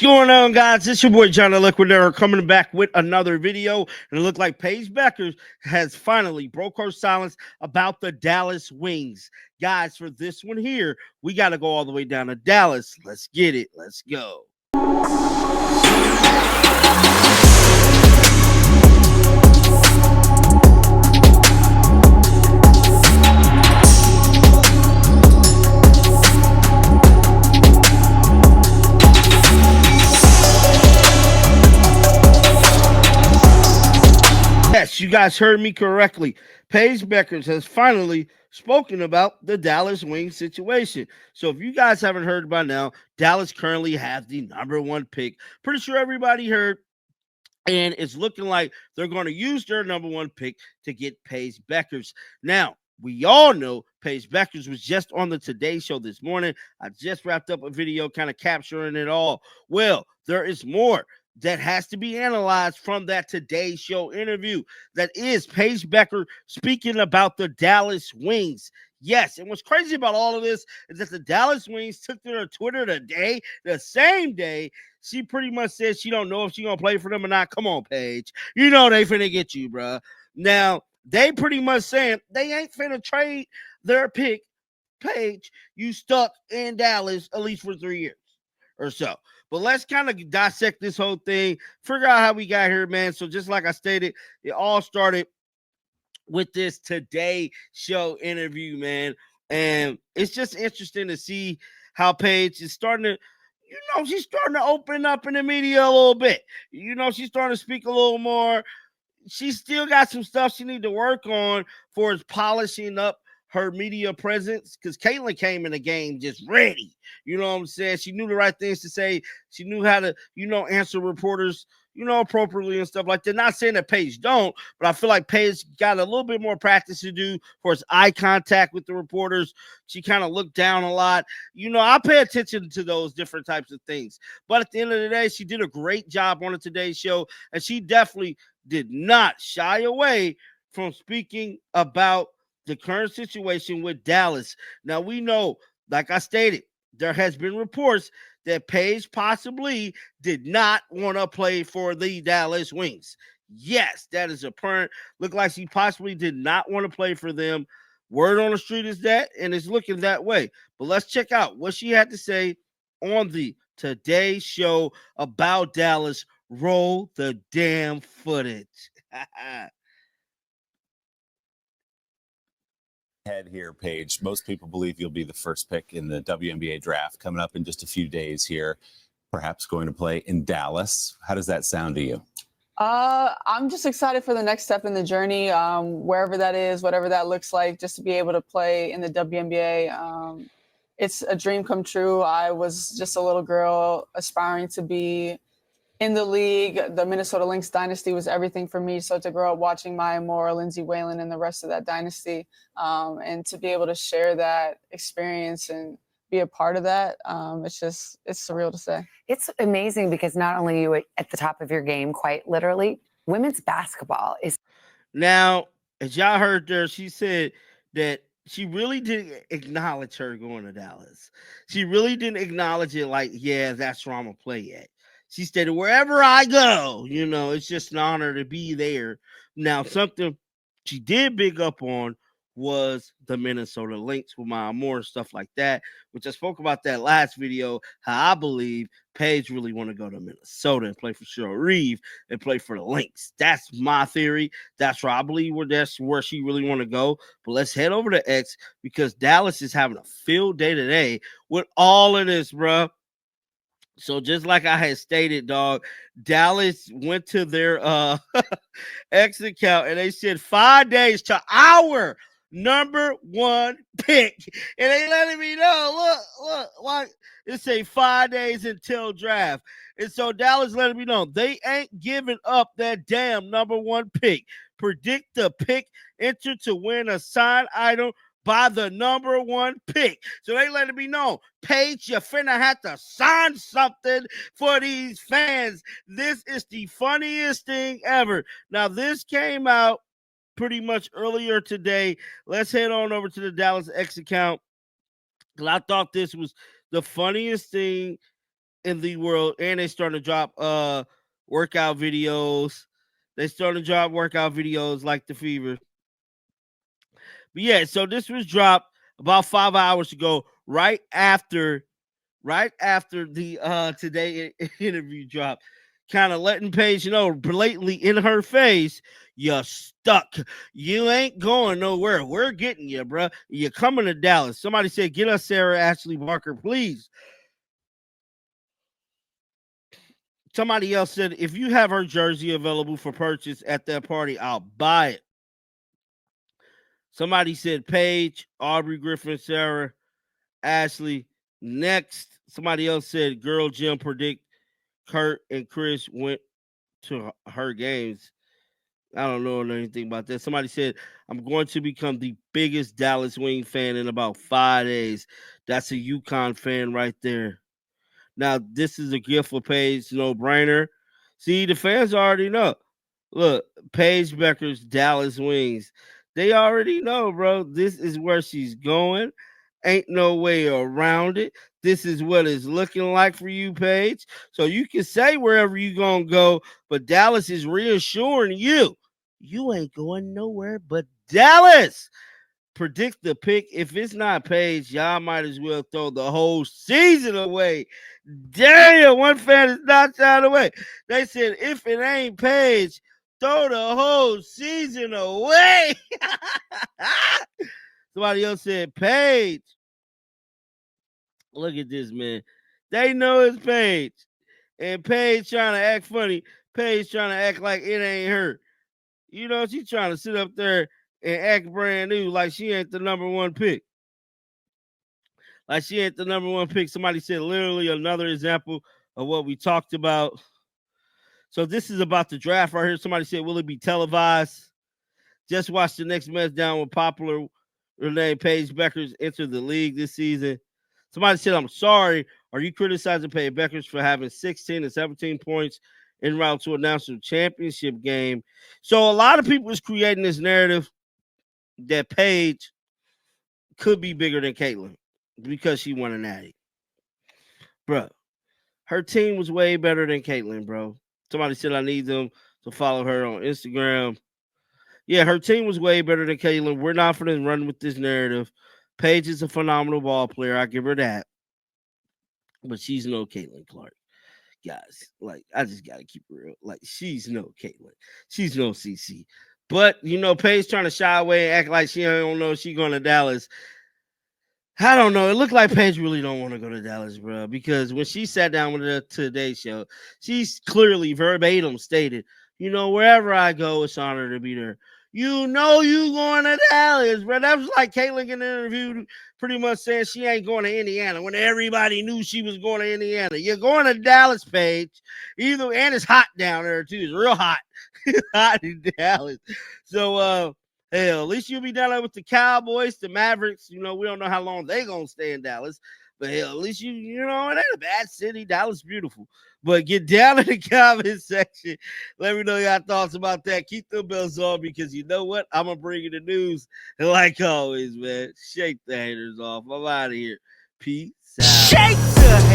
What's going on, guys? It's your boy John the Liquidator coming back with another video. And it looked like Paige Bueckers has finally broke her silence about the Dallas Wings. Guys, for this one here, we got to go all the way down to Dallas. Let's get it. Let's go. Yes, you guys heard me correctly. Paige Bueckers has finally spoken about the Dallas Wings situation. So if you guys haven't heard by now, Dallas currently has the #1 pick. Pretty sure everybody heard. And it's looking like they're going to use their #1 pick to get Paige Bueckers. Now, we all know Paige Bueckers was just on the Today Show this morning. I just wrapped up a video kind of capturing it all. Well, there is more that has to be analyzed from that Today Show interview. That is Paige Bueckers speaking about the Dallas Wings. Yes, and what's crazy about all of this is that the Dallas Wings took to their Twitter today, the same day. She pretty much said she don't know if she gonna play for them or not. Come on, Paige. You know they finna get you, bruh. Now, they pretty much saying they ain't finna trade their pick. Paige, you stuck in Dallas at least for 3 years or so. But let's kind of dissect this whole thing, figure out how we got here, man. So just like I stated, it all started with this Today Show interview, man. And it's just interesting to see how Paige is starting to, she's starting to open up in the media a little bit. She's starting to speak a little more. She's still got some stuff she need to work on for polishing up her media presence, because Caitlyn came in the game just ready. You know what I'm saying? She knew the right things to say. She knew how to, answer reporters, appropriately and stuff like that. Not saying that Paige don't, but I feel like Paige got a little bit more practice to do for his eye contact with the reporters. She kind of looked down a lot. I pay attention to those different types of things. But at the end of the day, she did a great job on the Today Show, and she definitely did not shy away from speaking about the current situation with Dallas. Now, we know, like I stated, there has been reports that Paige possibly did not want to play for the Dallas Wings. Yes, that is apparent. Look like she possibly did not want to play for them. Word on the street is that, and it's looking that way. But let's check out what she had to say on the Today Show about Dallas. Roll the damn footage. Head here, Paige. Most people believe you'll be the first pick in the WNBA draft coming up in just a few days here, perhaps going to play in Dallas. How does that sound to you? I'm just excited for the next step in the journey, wherever that is, whatever that looks like, just to be able to play in the WNBA. It's a dream come true. I was just a little girl aspiring to be in the league. The Minnesota Lynx dynasty was everything for me. So to grow up watching Maya Moore, Lindsay Whalen, and the rest of that dynasty, and to be able to share that experience and be a part of that, it's surreal to say. It's amazing because not only are you at the top of your game, quite literally, women's basketball is. Now, as y'all heard there, she said that she really didn't acknowledge her going to Dallas. She really didn't acknowledge it like, yeah, that's where I'm going to play at. She stated, wherever I go, it's just an honor to be there. Now, something she did big up on was the Minnesota Lynx with Maya Moore and stuff like that, which I spoke about that last video, how I believe Paige really want to go to Minnesota and play for Cheryl Reeve and play for the Lynx. That's my theory. That's where I believe that's where she really want to go. But let's head over to X, because Dallas is having a field day today with all of this, bro. So just like I had stated, dog, Dallas went to their X account and they said 5 days to our #1 pick. And they letting me know, look, like it say 5 days until draft. And so Dallas letting me know they ain't giving up that damn #1 pick. Predict the pick, enter to win a signed item by the #1 pick. So they letting me know, Paige, you finna have to sign something for these fans. This is the funniest thing ever. Now, this came out pretty much earlier today. Let's head on over to the Dallas X account, because I thought this was the funniest thing in the world, and they starting to drop workout videos. They starting to drop workout videos like the Fever. But yeah, so this was dropped about 5 hours ago, right after the Today interview dropped, kind of letting Paige know blatantly in her face, you're stuck. You ain't going nowhere. We're getting you, bro. You're coming to Dallas. Somebody said, get us Sarah Ashley Barker, please. Somebody else said, if you have her jersey available for purchase at that party, I'll buy it. Somebody said Paige, Aubrey Griffin, Sarah, Ashley. Next, somebody else said Girl Jim predict Kurt and Chris went to her games. I don't know anything about that. Somebody said, I'm going to become the biggest Dallas Wing fan in about 5 days. That's a UConn fan right there. Now, this is a gift for Paige, no brainer. See, the fans already know. Look, Paige Bueckers, Dallas Wings. They already know, bro. This is where she's going. Ain't no way around it. This is what it's looking like for you, Paige. So you can say wherever you gonna go, but Dallas is reassuring you, you ain't going nowhere but Dallas. Predict the pick. If it's not Paige, y'all might as well throw the whole season away. Damn, one fan is not shying away. They said, if it ain't Paige, throw the whole season away. Somebody else said, Paige. Look at this, man. They know it's Paige. And Paige trying to act funny. Paige trying to act like it ain't her. You know, she's trying to sit up there and act brand new like she ain't the number one pick. Like she ain't the number one pick. Somebody said literally another example of what we talked about. So this is about the draft right here. Somebody said, will it be televised? Just watch the next match down with popular name Paige Bueckers enter the league this season. Somebody said, I'm sorry. Are you criticizing Paige Bueckers for having 16 and 17 points en route to a national championship game? So a lot of people is creating this narrative that Paige could be bigger than Caitlin because she won a natty. Bro, her team was way better than Caitlin, bro. Somebody said I need them to follow her on Instagram. Yeah, her team was way better than Caitlin. We're not going to run with this narrative. Paige is a phenomenal ball player. I give her that. But she's no Caitlin Clark. Guys, like, I just got to keep it real. Like, she's no Caitlin. She's no CC. But, you know, Paige trying to shy away and act like she don't know she's going to Dallas. I don't know. It looked like Paige really don't want to go to Dallas, bro, because when she sat down with the Today Show, she's clearly verbatim stated, you know, wherever I go, it's an honor to be there. You know you going to Dallas, bro. That was like Caitlin getting interviewed pretty much saying she ain't going to Indiana when everybody knew she was going to Indiana. You're going to Dallas, Paige. And it's hot down there, too. It's real hot. It's hot in Dallas. So, hell, at least you'll be down there with the Cowboys, the Mavericks. You know, we don't know how long they going to stay in Dallas. But hell, at least you know, it ain't a bad city. Dallas beautiful. But get down in the comment section. Let me know your thoughts about that. Keep the bells on because you know what? I'm going to bring you the news. And like always, man, shake the haters off. I'm out of here. Peace out. Shake the